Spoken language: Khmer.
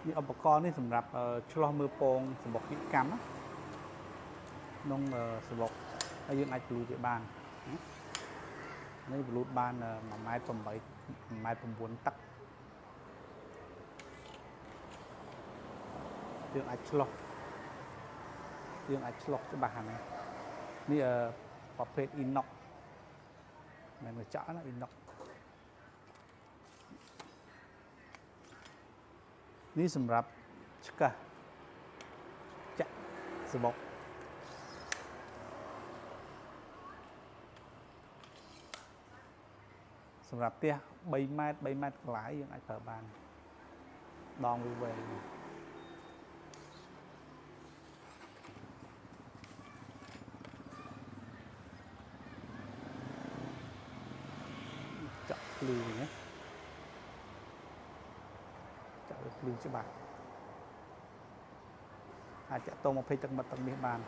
นี่อุปกรณ์นี่สำหรับឆ្លោះមើលពងសម្បុកវិកម្មក្នុងសម្បុកហើយយើងអាចបលូតវាបាននេះបលូតបាន1.8 ម៉ែត្រ 1.9 ម៉ែត្រទឹកយើងអាចឆ្លោះច្បាស់ហ្នឹងនេះប្រភេទ inox មិនមកចាក់ណា inox នេះសម្រាប់ឆ្កឹះចាក់សម្បុកសម្រាប់ផ្ទះ3 ម៉ែត្រ 3 ម៉ែត្រកន្លះយើងអាចប្រើបានដងវាវែងចាក់ភ្លឺណាចាក់ភ្លឺច្បាស់អាចចាក់ត20 ទឹកមាត់ទឹកមាសបាន